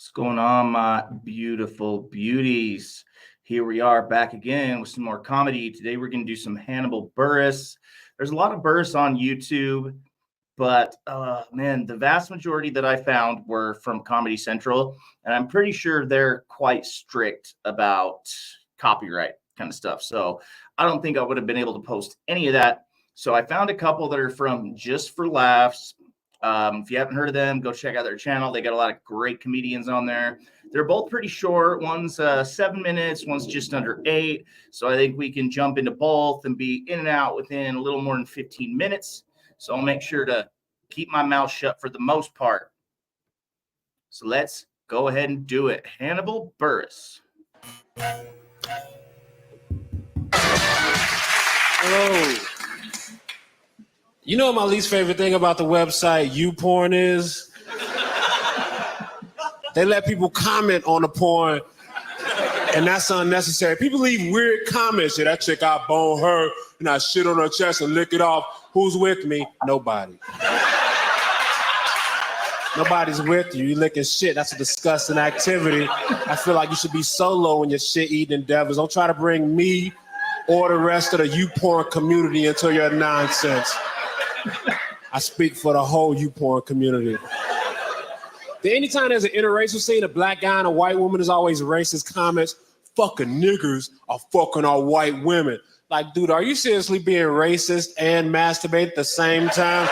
What's going on, my beautiful beauties? Here we are back again with some more comedy. Today we're going to do some Hannibal Burress. There's a lot of Burress on YouTube, but man, the vast majority that I found were from Comedy Central, and I'm pretty sure they're quite strict about copyright kind of stuff. So I don't think I would have been able to post any of that. So I found a couple that are from Just for Laughs. If you haven't heard of them, go check out their channel. They got a lot of great comedians on there. They're both pretty short. One's 7 minutes, one's just under 8. So I think we can jump into both and be in and out within a little more than 15 minutes. So I'll make sure to keep my mouth shut for the most part. So let's go ahead and do it. Hannibal Burress. Hello. You know what my least favorite thing about the website YouPorn is? They let people comment on the porn, and that's unnecessary. People leave weird comments. Yeah, that chick, I bone her, and I shit on her chest and lick it off. Who's with me? Nobody. Nobody's with you. You licking shit. That's a disgusting activity. I feel like you should be solo in your shit-eating endeavors. Don't try to bring me or the rest of the YouPorn community into your nonsense. I speak for the whole YouPorn community. Anytime there's an interracial scene, a black guy and a white woman, is always racist comments. Fucking niggers are fucking our white women. Like, dude, are you seriously being racist and masturbate at the same time?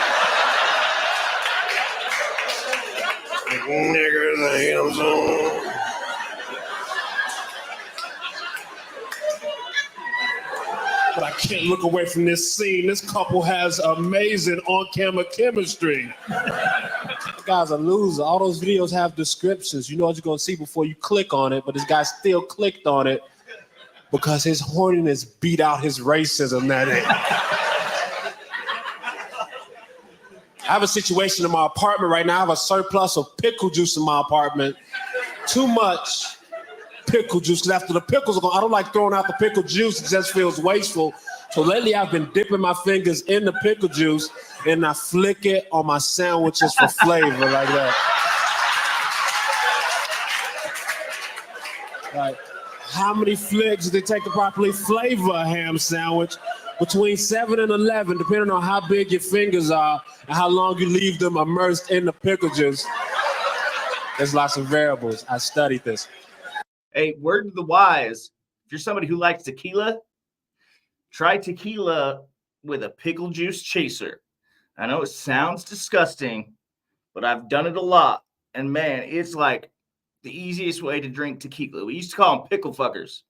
Niggers, I hate them so. But I can't look away from this scene. This couple has amazing on-camera chemistry. The guy's a loser. All those videos have descriptions. You know what you're going to see before you click on it, but this guy still clicked on it because his horniness beat out his racism that day. I have a situation in my apartment right now. I have a surplus of pickle juice in my apartment. Too much pickle juice, because after the pickles are gone, I don't like throwing out the pickle juice. It just feels wasteful. So lately I've been dipping my fingers in the pickle juice and I flick it on my sandwiches for flavor like that. Like, how many flicks does it take to properly flavor a ham sandwich? Between 7 and 11, depending on how big your fingers are and how long you leave them immersed in the pickle juice. There's lots of variables. I studied this. Hey, word to the wise, if you're somebody who likes tequila, try tequila with a pickle juice chaser. I know it sounds disgusting, but I've done it a lot. And man, it's like the easiest way to drink tequila. We used to call them pickle fuckers.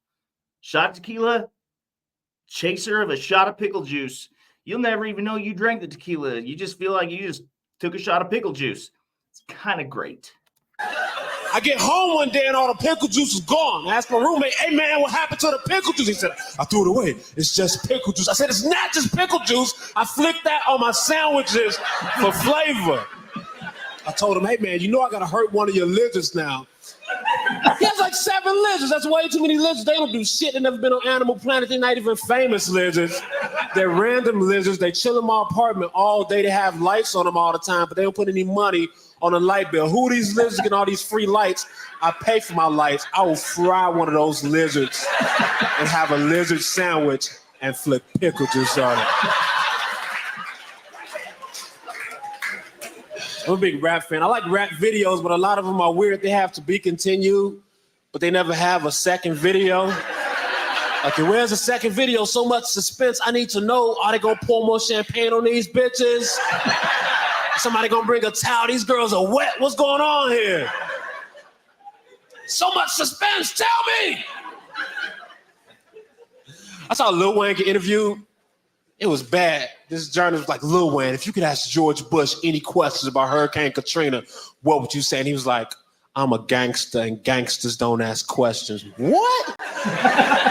Shot of tequila, chaser of a shot of pickle juice. You'll never even know you drank the tequila. You just feel like you just took a shot of pickle juice. It's kind of great. I get home one day and all the pickle juice is gone. I asked my roommate, hey man, what happened to the pickle juice? He said, I threw it away. It's just pickle juice. I said, it's not just pickle juice. I flicked that on my sandwiches for flavor. I told him, hey man, you know I gotta hurt one of your lizards now. He has like 7 lizards. That's way too many lizards. They don't do shit. They've never been on Animal Planet. They're not even famous lizards. They're random lizards. They chill in my apartment all day. They have lights on them all the time, but they don't put any money on a light bill. Who are these lizards getting all these free lights? I pay for my lights. I will fry one of those lizards and have a lizard sandwich and flick pickle juice on it. I'm a big rap fan. I like rap videos, but a lot of them are weird. They have to be continued, but they never have a second video. Okay, where's the second video? So much suspense. I need to know, are they gonna pour more champagne on these bitches? Somebody gonna bring a towel? These girls are wet. What's going on here? So much suspense, tell me! I saw Lil Wayne get interviewed. It was bad. This journalist was like, Lil Wayne, if you could ask George Bush any questions about Hurricane Katrina, what would you say? And he was like, I'm a gangster and gangsters don't ask questions. What?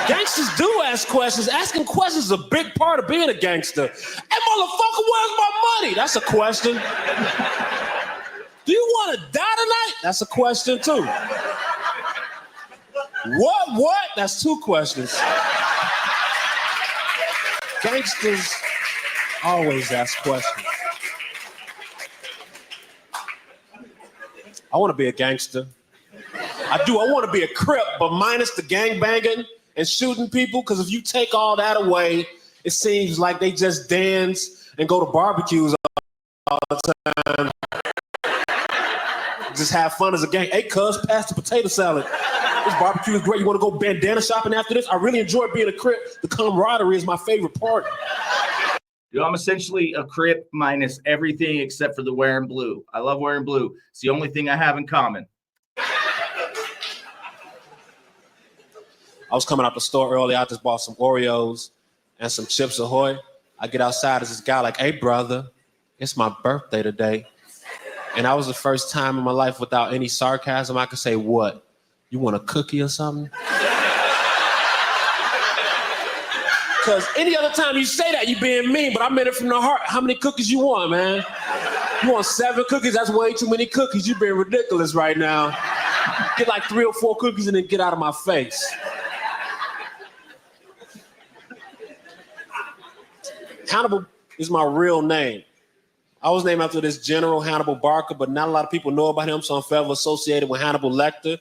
Gangsters do ask questions. Asking questions is a big part of being a gangster. Hey, motherfucker, where's my money? That's a question. Do you want to die tonight? That's a question too. What? That's 2 questions. Gangsters always ask questions. I want to be a gangster. I do. I want to be a Crip, but minus the gangbanging and shooting people, because if you take all that away, it seems like they just dance and go to barbecues all the time. Just have fun as a gang. Hey, cuz, pass the potato salad. This barbecue is great. You want to go bandana shopping after this? I really enjoy being a Crip. The camaraderie is my favorite part. Dude, I'm essentially a Crip minus everything except for the wearing blue. I love wearing blue. It's the only thing I have in common. I was coming out the store early. I just bought some Oreos and some Chips Ahoy. I get outside, there's this guy like, hey, brother, it's my birthday today. And that was the first time in my life without any sarcasm I could say, what? You want a cookie or something? Because any other time you say that, you being mean, but I meant it from the heart. How many cookies you want, man? You want 7 cookies? That's way too many cookies. You being ridiculous right now. Get like 3 or 4 cookies and then get out of my face. Hannibal is my real name. I was named after this General Hannibal Barker, but not a lot of people know about him, so I'm forever associated with Hannibal Lecter,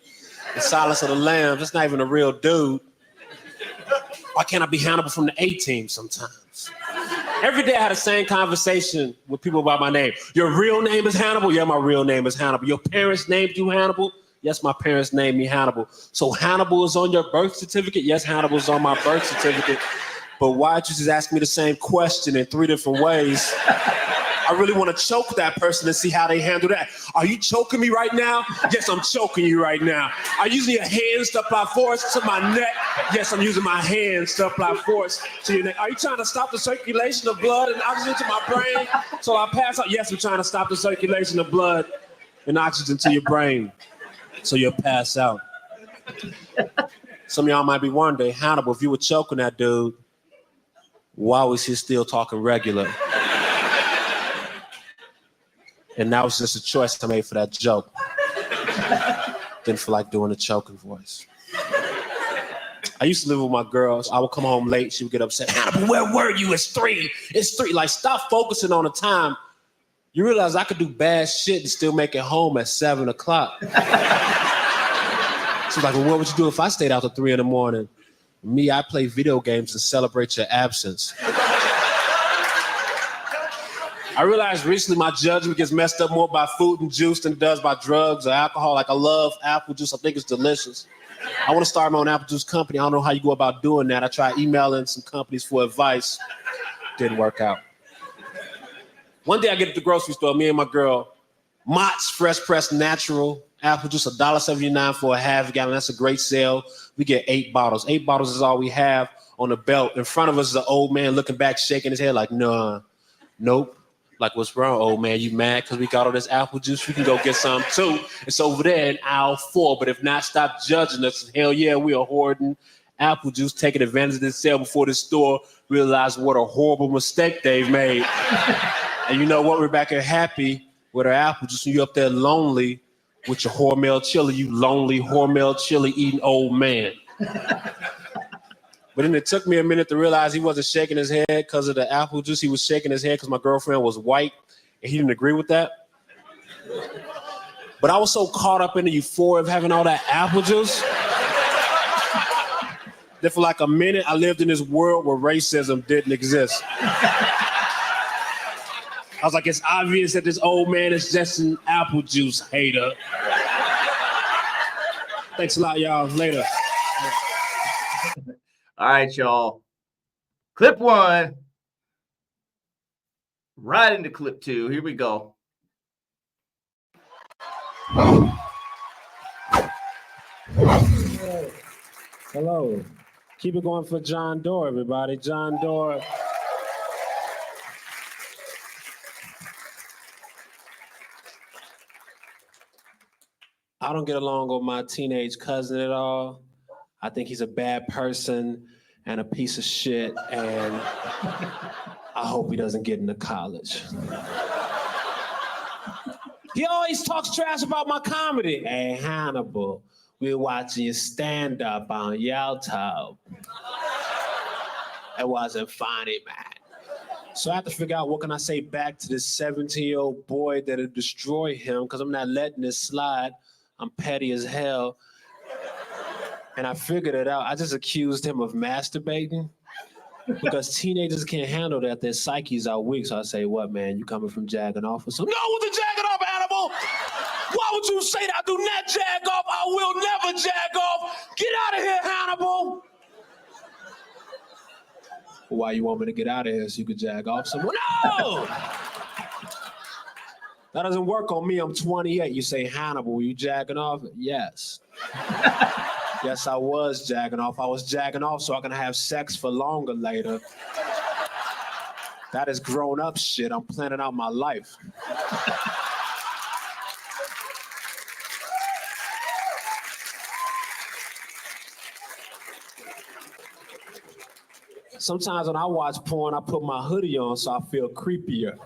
the Silence of the Lambs. That's not even a real dude. Why can't I be Hannibal from the A-Team sometimes? Every day I had the same conversation with people about my name. Your real name is Hannibal? Yeah, my real name is Hannibal. Your parents named you Hannibal? Yes, my parents named me Hannibal. So Hannibal is on your birth certificate? Yes, Hannibal is on my birth certificate. But why'd you just ask me the same question in 3 different ways? I really want to choke that person and see how they handle that. Are you choking me right now? Yes, I'm choking you right now. Are you using your hands to apply force to my neck? Yes, I'm using my hands to apply force to your neck. Are you trying to stop the circulation of blood and oxygen to my brain so I pass out? Yes, I'm trying to stop the circulation of blood and oxygen to your brain so you'll pass out. Some of y'all might be wondering, Hannibal, if you were choking that dude, why was he still talking regular? And that was just a choice I made for that joke. Didn't feel like doing a choking voice. I used to live with my girls. I would come home late. She would get upset. Hannibal, where were you? It's 3. It's 3. Like, stop focusing on the time. You realize I could do bad shit and still make it home at 7 o'clock. She's like, well, what would you do if I stayed out till 3 in the morning? Me, I play video games to celebrate your absence. I realized recently my judgment gets messed up more by food and juice than it does by drugs or alcohol. Like, I love apple juice. I think it's delicious. I want to start my own apple juice company. I don't know how you go about doing that. I tried emailing some companies for advice. Didn't work out. One day I get at the grocery store, me and my girl, Mott's Fresh Pressed Natural apple juice, $1.79 for a half gallon. That's a great sale. We get 8 bottles. 8 bottles is all we have on the belt. In front of us is an old man looking back, shaking his head like, nah, nope. Like, what's wrong, old man? You mad because we got all this apple juice? We can go get some too. It's over there in aisle 4. But if not, stop judging us. Hell yeah, we are hoarding apple juice, taking advantage of this sale before the store realize what a horrible mistake they've made. And you know what? We're back here happy with our apple juice. And you up there lonely with your Hormel chili, you lonely Hormel chili eating old man. But then it took me a minute to realize he wasn't shaking his head because of the apple juice. He was shaking his head because my girlfriend was white, and he didn't agree with that. But I was so caught up in the euphoria of having all that apple juice that for like a minute, I lived in this world where racism didn't exist. I was like, it's obvious that this old man is just an apple juice hater. Thanks a lot, y'all. Later. All right, y'all. Clip 1. Right into clip 2. Here we go. Hello. Keep it going for John Doe, everybody. John Doe. I don't get along with my teenage cousin at all. I think he's a bad person and a piece of shit, and I hope he doesn't get into college. He always talks trash about my comedy. Hey, Hannibal, we're watching you stand up on YouTube. It wasn't funny, man. So I have to figure out what can I say back to this 17-year-old boy that'll destroy him, because I'm not letting this slide. I'm petty as hell. And I figured it out. I just accused him of masturbating because teenagers can't handle that. Their psyches are weak. So I say, what, man, you coming from jagging off or something? No, with the jagging off, Hannibal. Why would you say that? I do not jag off. I will never jag off. Get out of here, Hannibal. Why you want me to get out of here so you can jag off someone? No! That doesn't work on me. I'm 28. You say, Hannibal, were you jagging off? Yes. Yes, I was jagging off. I was jagging off so I can have sex for longer later. That is grown up shit. I'm planning out my life. Sometimes when I watch porn, I put my hoodie on so I feel creepier.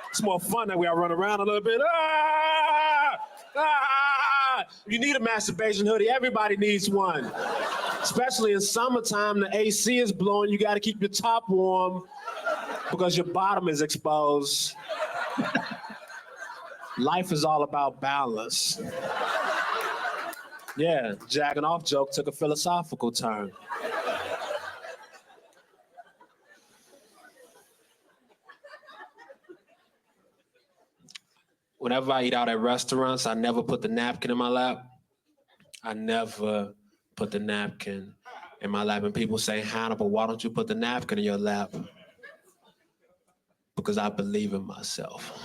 It's more fun that way I run around a little bit. You need a masturbation hoodie. Everybody needs one. Especially in summertime, the AC is blowing. You got to keep your top warm because your bottom is exposed. Life is all about balance. Yeah, jagging off joke took a philosophical turn. Whenever I eat out at restaurants, I never put the napkin in my lap. I never put the napkin in my lap. And people say, Hannibal, why don't you put the napkin in your lap? Because I believe in myself.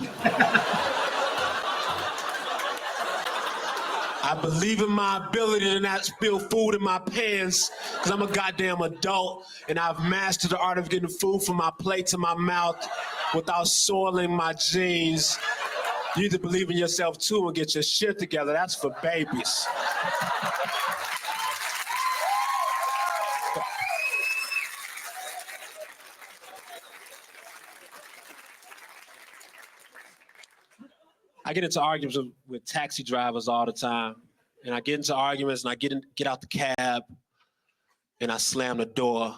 I believe in my ability to not spill food in my pants because I'm a goddamn adult and I've mastered the art of getting food from my plate to my mouth without soiling my jeans. You need to believe in yourself too and get your shit together. That's for babies. I get into arguments with taxi drivers all the time. And I get into arguments and I get out the cab and I slam the door.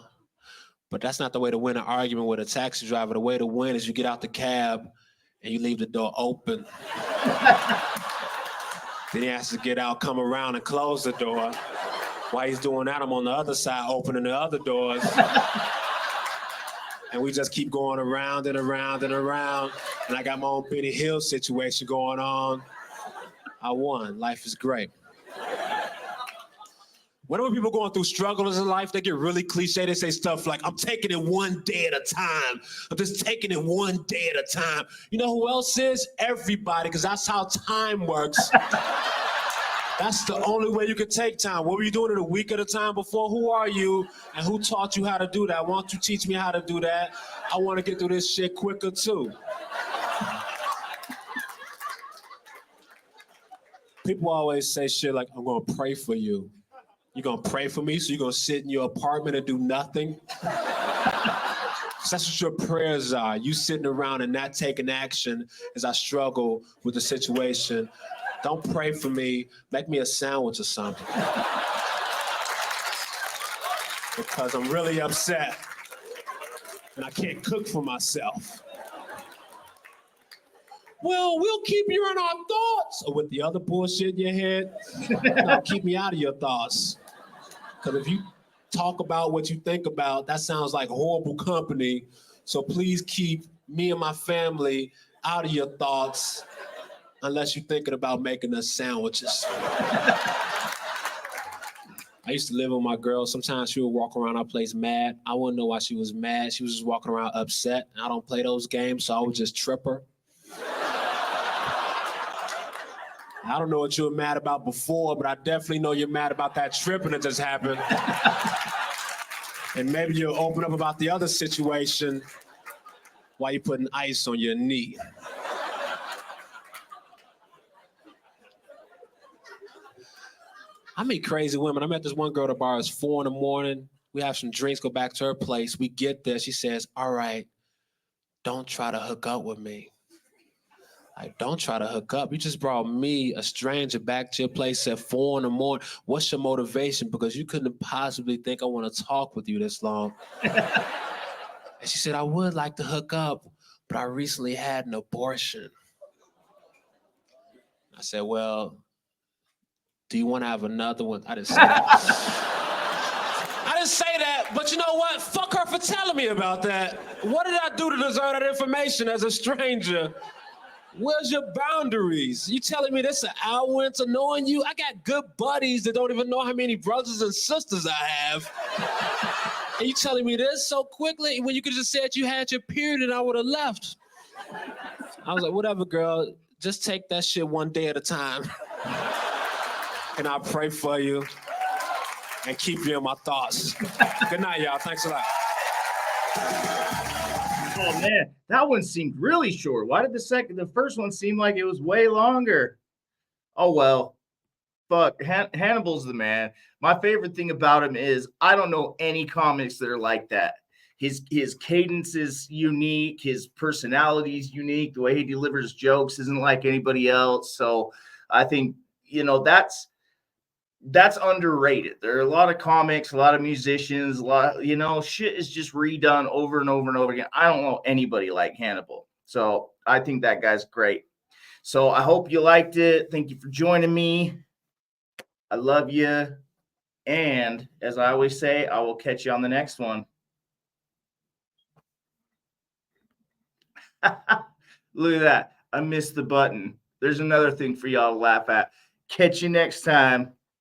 But that's not the way to win an argument with a taxi driver. The way to win is you get out the cab and you leave the door open. Then he has to get out, come around and close the door. While he's doing that, I'm on the other side opening the other doors. And we just keep going around and around and around. And I got my own Benny Hill situation going on. I won. Life is great. Whenever people going through struggles in life, they get really cliche. They say stuff like, I'm taking it one day at a time. I'm just taking it one day at a time. You know who else is? Everybody, because that's how time works. That's the only way you can take time. What were you doing it a week at a time before? Who are you? And who taught you how to do that? Why don't you teach me how to do that? I want to get through this shit quicker too. People always say shit like, I'm going to pray for you. You're going to pray for me, so you're going to sit in your apartment and do nothing? That's what your prayers are. You sitting around and not taking action as I struggle with the situation. Don't pray for me. Make me a sandwich or something. Because I'm really upset. And I can't cook for myself. Well, we'll keep you in our thoughts. Or with the other bullshit in your head, no, keep me out of your thoughts. Because if you talk about what you think about, that sounds like horrible company. So please keep me and my family out of your thoughts unless you're thinking about making us sandwiches. I used to live with my girl. Sometimes she would walk around our place mad. I wouldn't know why she was mad. She was just walking around upset. I don't play those games, so I would just trip her. I don't know what you were mad about before, but I definitely know you're mad about that tripping that just happened. And maybe you'll open up about the other situation while you're putting ice on your knee. I meet crazy women. I met this one girl at the bar. It's 4 a.m. We have some drinks, go back to her place. We get there. She says, all right, don't try to hook up with me. Like, don't try to hook up. You just brought me, a stranger, back to your place at 4 a.m. What's your motivation? Because you couldn't possibly think I want to talk with you this long. And she said, I would like to hook up, but I recently had an abortion. I said, well, do you want to have another one? I didn't say that. I didn't say that, but you know what? Fuck her for telling me about that. What did I do to deserve that information as a stranger? Where's your boundaries? You telling me this an hour into knowing you? I got good buddies that don't even know how many brothers and sisters I have. And you telling me this so quickly when you could just said you had your period and I would have left. I was like, whatever, girl. Just take that shit one day at a time. And I'll pray for you and keep you in my thoughts. Good night, y'all. Thanks a lot. Oh man, that one seemed really short. Why did the first one seem like it was way longer? Oh well, fuck. Hannibal's the man. My favorite thing about him is I don't know any comics that are like that. His cadence is unique. His personality is unique. The way he delivers jokes isn't like anybody else. So I think that's underrated. There are a lot of comics, a lot of musicians, a lot, shit is just redone over and over and over again. I don't know anybody like Hannibal. So I think that guy's great. So I hope you liked it. Thank you for joining me. I love you. And as I always say, I will catch you on the next one. Look at that. I missed the button. There's another thing for y'all to laugh at. Catch you next time.